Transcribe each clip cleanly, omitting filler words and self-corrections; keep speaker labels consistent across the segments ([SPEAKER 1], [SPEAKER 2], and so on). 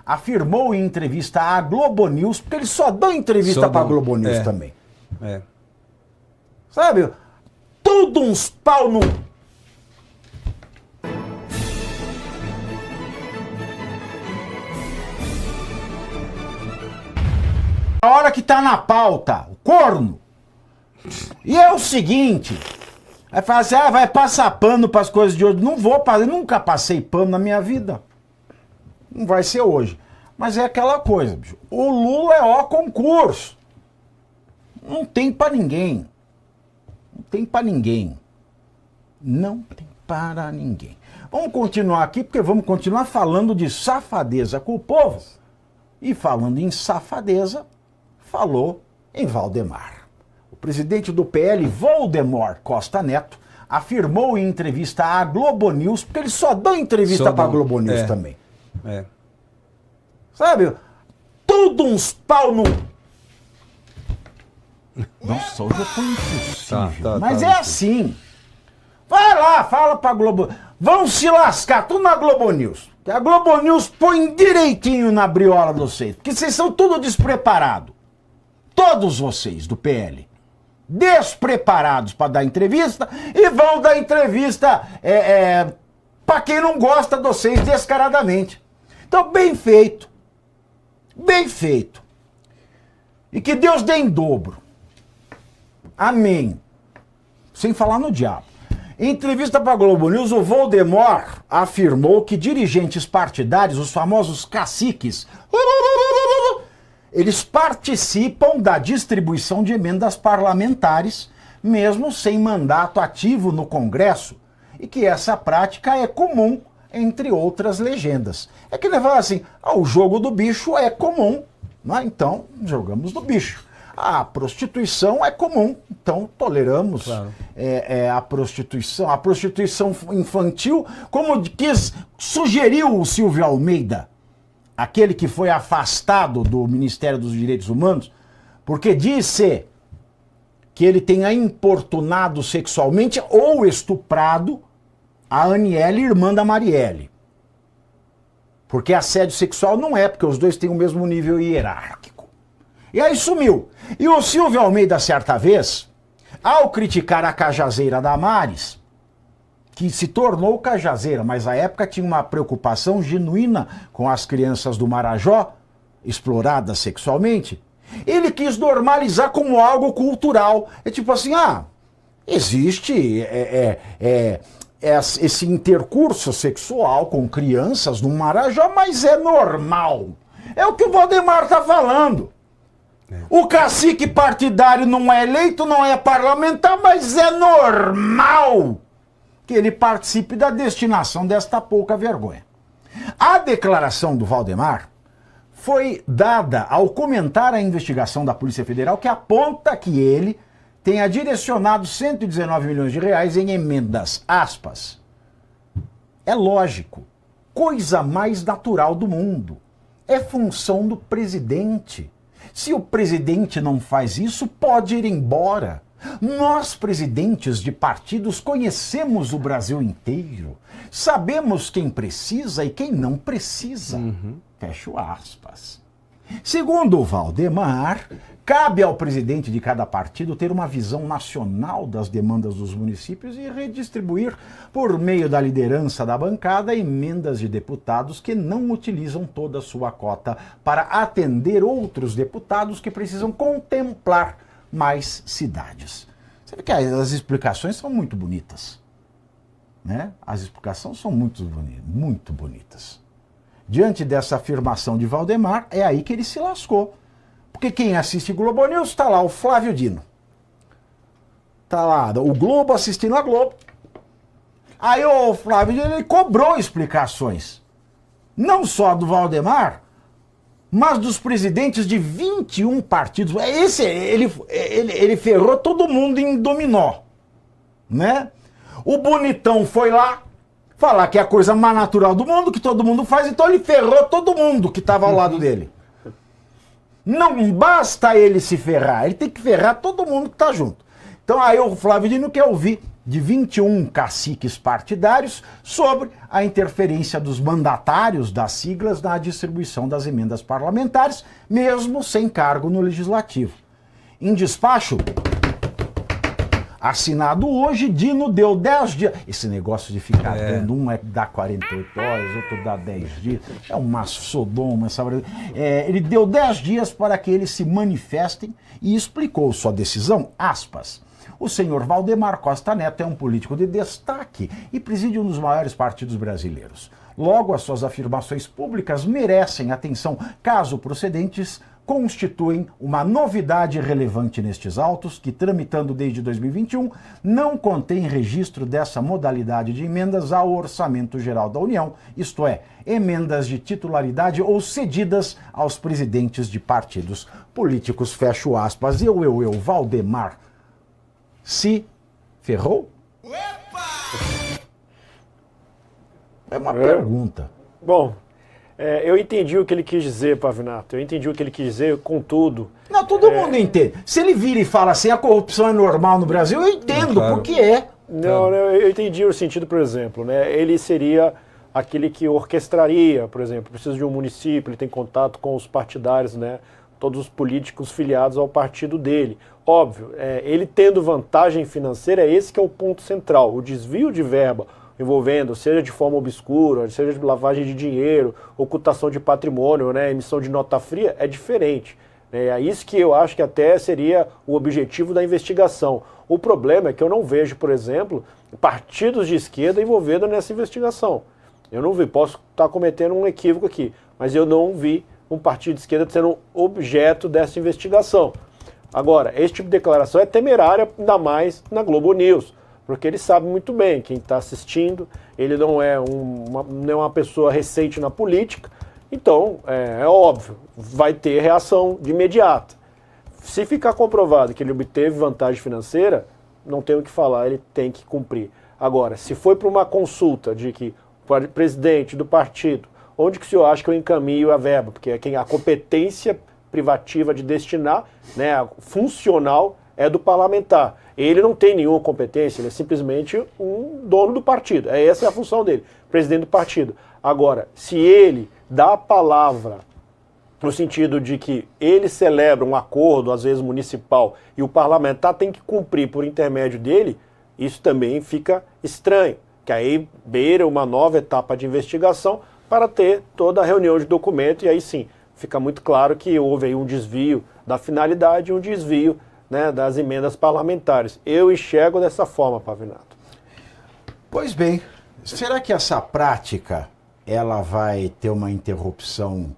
[SPEAKER 1] afirmou em entrevista à Globo News, porque eles só dão entrevista para a Globo News também. Sabe? Tudo uns pau no... A hora que tá na pauta, o corno. E é o seguinte, vai fazer, vai passar pano para as coisas de hoje. Não vou fazer, nunca passei pano na minha vida. Não vai ser hoje. Mas é aquela coisa, bicho. O Lula é ó concurso. Não tem para ninguém. Não tem para ninguém. Não tem para ninguém. Vamos continuar aqui, porque vamos continuar falando de safadeza com o povo. E falando em safadeza, falou em Valdemar. O presidente do PL, Valdemar Costa Neto, afirmou em entrevista à Globo News, porque eles só dão entrevista para a Globo News também. Sabe? Tudo uns pau no... Nossa, hoje eu tô impossível. Mas é assim. Vai lá, fala pra Globo. Vão se lascar, tudo na Globo News. Que a Globo News põe direitinho na briola de vocês. Porque vocês são tudo despreparados. Todos vocês do PL. Despreparados para dar entrevista e vão dar entrevista para quem não gosta de vocês descaradamente. Então, bem feito. Bem feito. E que Deus dê em dobro. Amém. Sem falar no diabo. Em entrevista para a Globo News, o Valdemar afirmou que dirigentes partidários, os famosos caciques, eles participam da distribuição de emendas parlamentares, mesmo sem mandato ativo no Congresso, e que essa prática é comum, entre outras legendas. É que ele fala assim, o jogo do bicho é comum, né? Então jogamos do bicho. A prostituição é comum, então toleramos a prostituição infantil, como sugeriu o Silvio Almeida, aquele que foi afastado do Ministério dos Direitos Humanos, porque disse que ele tenha importunado sexualmente ou estuprado a Aniele, irmã da Marielle. Porque assédio sexual não é, porque os dois têm o mesmo nível hierárquico. E aí sumiu. E o Silvio Almeida, certa vez, ao criticar a cajazeira Damares, que se tornou cajazeira, mas à época tinha uma preocupação genuína com as crianças do Marajó, exploradas sexualmente, ele quis normalizar como algo cultural. É tipo assim, existe esse intercurso sexual com crianças no Marajó, mas é normal. É o que o Valdemar está falando. O cacique partidário não é eleito, não é parlamentar, mas é normal que ele participe da destinação desta pouca vergonha. A declaração do Valdemar foi dada ao comentar a investigação da Polícia Federal que aponta que ele tenha direcionado 119 milhões de reais em emendas, aspas. É lógico, coisa mais natural do mundo. É função do presidente. Se o presidente não faz isso, pode ir embora. Nós, presidentes de partidos, conhecemos o Brasil inteiro. Sabemos quem precisa e quem não precisa. Fecho aspas. Segundo o Valdemar, cabe ao presidente de cada partido ter uma visão nacional das demandas dos municípios e redistribuir, por meio da liderança da bancada, emendas de deputados que não utilizam toda a sua cota para atender outros deputados que precisam contemplar mais cidades. Você vê que as explicações são muito bonitas, né? As explicações são muito bonitas. Diante dessa afirmação de Valdemar, é aí que ele se lascou. Porque quem assiste Globo News, está lá o Flávio Dino. Está lá o Globo assistindo a Globo. Aí o Flávio Dino ele cobrou explicações. Não só do Valdemar, mas dos presidentes de 21 partidos. Ele ferrou todo mundo em dominó, né? O bonitão foi lá falar que é a coisa mais natural do mundo, que todo mundo faz, então ele ferrou todo mundo que estava ao lado dele. Não basta ele se ferrar, ele tem que ferrar todo mundo que está junto. Então aí o Flávio Dino quer ouvir de 21 caciques partidários sobre a interferência dos mandatários das siglas na distribuição das emendas parlamentares, mesmo sem cargo no Legislativo. Em despacho, assinado hoje, Dino deu 10 dias. Esse negócio de ficar dando, um dá 48 horas, outro dá 10 dias. É uma sodoma. Ele deu 10 dias para que eles se manifestem e explicou sua decisão, aspas. O senhor Valdemar Costa Neto é um político de destaque e preside um dos maiores partidos brasileiros. Logo, as suas afirmações públicas merecem atenção, caso procedentes constituem uma novidade relevante nestes autos que, tramitando desde 2021, não contém registro dessa modalidade de emendas ao Orçamento Geral da União, isto é, emendas de titularidade ou cedidas aos presidentes de partidos políticos. Fecho aspas. Valdemar se ferrou? É uma pergunta.
[SPEAKER 2] Bom, eu entendi o que ele quis dizer, Pavinato. Eu entendi o que ele quis dizer, contudo...
[SPEAKER 1] Não, todo mundo entende. Se ele vira e fala assim, a corrupção é normal no Brasil, eu entendo,
[SPEAKER 3] claro.
[SPEAKER 1] Porque é.
[SPEAKER 2] Não, eu entendi o sentido, por exemplo, né? Ele seria aquele que orquestraria, por exemplo, precisa de um município, ele tem contato com os partidários, né? Todos os políticos filiados ao partido dele. Óbvio, ele tendo vantagem financeira, esse que é o ponto central. O desvio de verba envolvendo, seja de forma obscura, seja de lavagem de dinheiro, ocultação de patrimônio, né, emissão de nota fria, é diferente. É isso que eu acho que até seria o objetivo da investigação. O problema é que eu não vejo, por exemplo, partidos de esquerda envolvidos nessa investigação. Eu não vi, posso estar cometendo um equívoco aqui, mas eu não vi um partido de esquerda sendo objeto dessa investigação. Agora, esse tipo de declaração é temerária, ainda mais na Globo News, porque ele sabe muito bem quem está assistindo, ele não é uma pessoa recente na política, então é óbvio, vai ter reação de imediata. Se ficar comprovado que ele obteve vantagem financeira, não tem o que falar, ele tem que cumprir. Agora, se foi para uma consulta de que o presidente do partido, onde que o senhor acha que eu encaminho a verba? Porque a competência privativa de destinar, né, funcional, é do parlamentar. Ele não tem nenhuma competência, ele é simplesmente um dono do partido. Essa é a função dele, presidente do partido. Agora, se ele dá a palavra no sentido de que ele celebra um acordo, às vezes municipal, e o parlamentar tem que cumprir por intermédio dele, isso também fica estranho, que aí beira uma nova etapa de investigação para ter toda a reunião de documento, e aí sim, fica muito claro que houve aí um desvio da finalidade e um desvio, né, das emendas parlamentares. Eu enxergo dessa forma, Pavinato.
[SPEAKER 1] Pois bem, será que essa prática ela vai ter uma interrupção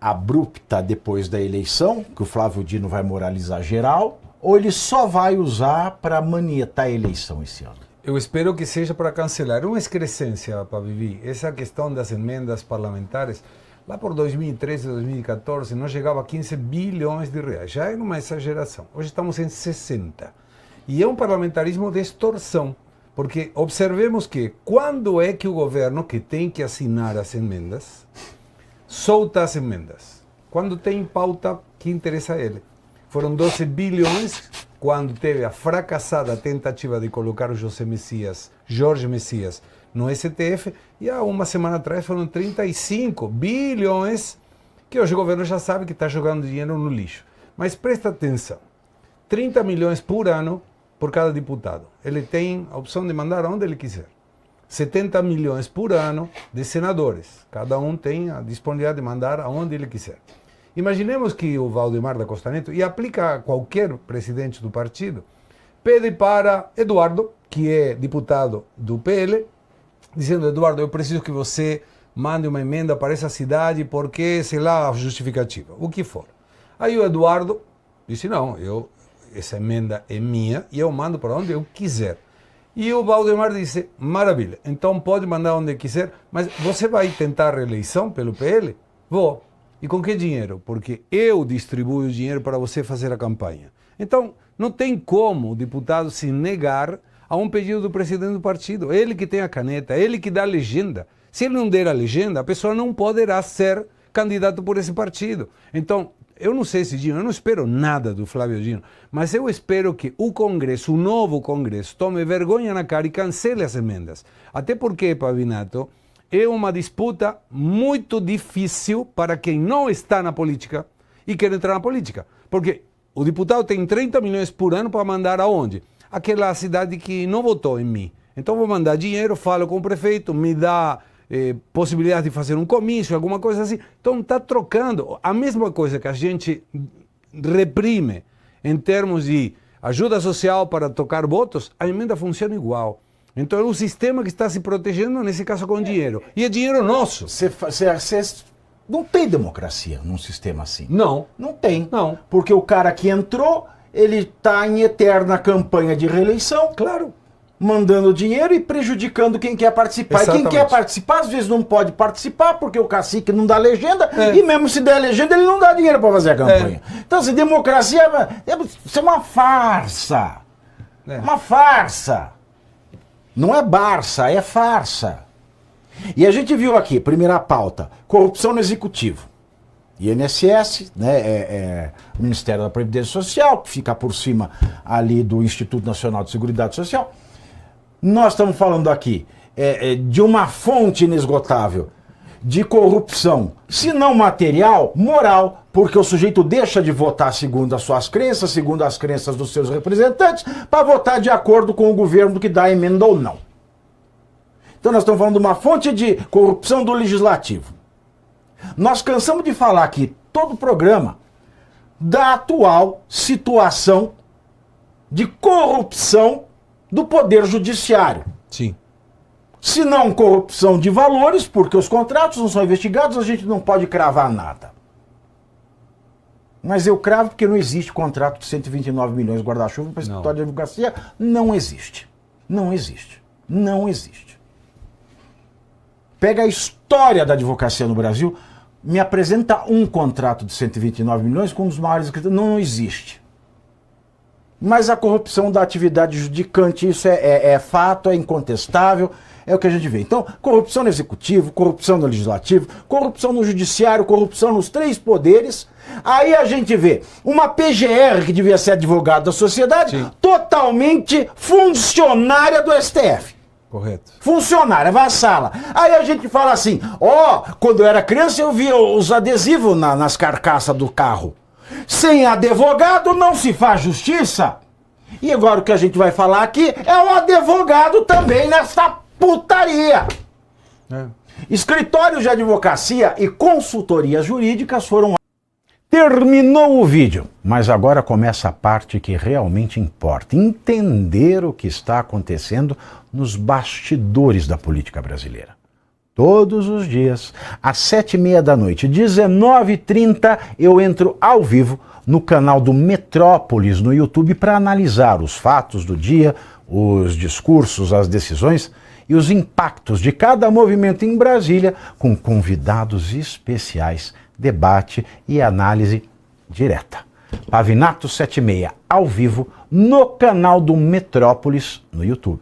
[SPEAKER 1] abrupta depois da eleição, que o Flávio Dino vai moralizar geral, ou ele só vai usar para manietar a eleição esse ano?
[SPEAKER 3] Eu espero que seja para cancelar. Uma excrescência, para Vivi. Essa questão das emendas parlamentares, lá por 2013, 2014, não chegava a 15 bilhões de reais. Já é uma exageração. Hoje estamos em 60. E é um parlamentarismo de extorsão. Porque observemos que quando é que o governo, que tem que assinar as emendas, solta as emendas? Quando tem pauta que interessa a ele. Foram 12 bilhões quando teve a fracassada tentativa de colocar o Jorge Messias, no STF, e há uma semana atrás foram 35 bilhões, que hoje o governo já sabe que está jogando dinheiro no lixo. Mas presta atenção, 30 milhões por ano por cada deputado. Ele tem a opção de mandar onde ele quiser. 70 milhões por ano de senadores. Cada um tem a disponibilidade de mandar aonde ele quiser. Imaginemos que o Valdemar da Costa Neto, e aplica a qualquer presidente do partido, pede para Eduardo, que é deputado do PL, dizendo: Eduardo, eu preciso que você mande uma emenda para essa cidade porque, sei lá, a justificativa, o que for. Aí o Eduardo disse: não, essa emenda é minha e eu mando para onde eu quiser. E o Valdemar disse: maravilha, então pode mandar onde quiser, mas você vai tentar reeleição pelo PL? Vou. E com que dinheiro? Porque eu distribuo o dinheiro para você fazer a campanha. Então, não tem como o deputado se negar a um pedido do presidente do partido. Ele que tem a caneta, ele que dá a legenda. Se ele não der a legenda, a pessoa não poderá ser candidato por esse partido. Então, eu não sei se Dino, eu não espero nada do Flávio Dino, mas eu espero que o Congresso, o novo Congresso, tome vergonha na cara e cancele as emendas. Até porque, Pavinato, é uma disputa muito difícil para quem não está na política e quer entrar na política. Porque o deputado tem 30 milhões por ano para mandar aonde? Aquela cidade que não votou em mim. Então vou mandar dinheiro, falo com o prefeito, me dá possibilidade de fazer um comício, alguma coisa assim. Então está trocando. A mesma coisa que a gente reprime em termos de ajuda social para tocar votos, a emenda funciona igual. Então é um sistema que está se protegendo, nesse caso, com dinheiro. E é dinheiro nosso.
[SPEAKER 1] Não tem democracia num sistema assim.
[SPEAKER 3] Não.
[SPEAKER 1] Não tem.
[SPEAKER 3] Não.
[SPEAKER 1] Porque o cara que entrou, ele está em eterna campanha de reeleição.
[SPEAKER 3] Claro.
[SPEAKER 1] Mandando dinheiro e prejudicando quem quer participar.
[SPEAKER 3] Exatamente.
[SPEAKER 1] E quem quer participar, às vezes não pode participar, porque o cacique não dá legenda, e mesmo se der legenda, ele não dá dinheiro para fazer a campanha. Então, assim, democracia isso é uma farsa. Uma farsa. Não é Barça, é farsa. E a gente viu aqui, primeira pauta, corrupção no executivo. INSS, né, Ministério da Previdência Social, que fica por cima ali do Instituto Nacional de Seguridade Social. Nós estamos falando aqui de uma fonte inesgotável de corrupção, se não material, moral, porque o sujeito deixa de votar segundo as suas crenças, segundo as crenças dos seus representantes, para votar de acordo com o governo que dá a emenda ou não. Então nós estamos falando de uma fonte de corrupção do legislativo. Nós cansamos de falar aqui, todo o programa, da atual situação de corrupção do Poder Judiciário.
[SPEAKER 3] Sim.
[SPEAKER 1] Se não corrupção de valores, porque os contratos não são investigados, a gente não pode cravar nada. Mas eu cravo porque não existe contrato de 129 milhões de guarda-chuva para escritório de advocacia. Não existe. Não existe. Não existe. Pega a história da advocacia no Brasil, me apresenta um contrato de 129 milhões com um dos maiores escritores. Não existe. Mas a corrupção da atividade judicante, isso é fato, é incontestável, é o que a gente vê. Então, corrupção no executivo, corrupção no legislativo, corrupção no judiciário, corrupção nos três poderes. Aí a gente vê uma PGR, que devia ser advogado da sociedade, sim, totalmente funcionária do STF.
[SPEAKER 3] Correto.
[SPEAKER 1] Funcionária, vassala. Aí a gente fala assim, quando eu era criança eu via os adesivos nas carcaças do carro. Sem advogado não se faz justiça. E agora o que a gente vai falar aqui é um advogado também nessa putaria. Escritórios de advocacia e consultorias jurídicas foram... Terminou o vídeo, mas agora começa a parte que realmente importa. Entender o que está acontecendo nos bastidores da política brasileira. Todos os dias, às 7h30 da noite, 19h30, eu entro ao vivo no canal do Metrópolis no YouTube para analisar os fatos do dia, os discursos, as decisões e os impactos de cada movimento em Brasília, com convidados especiais, debate e análise direta. Pavinato 7h30, ao vivo, no canal do Metrópolis no YouTube.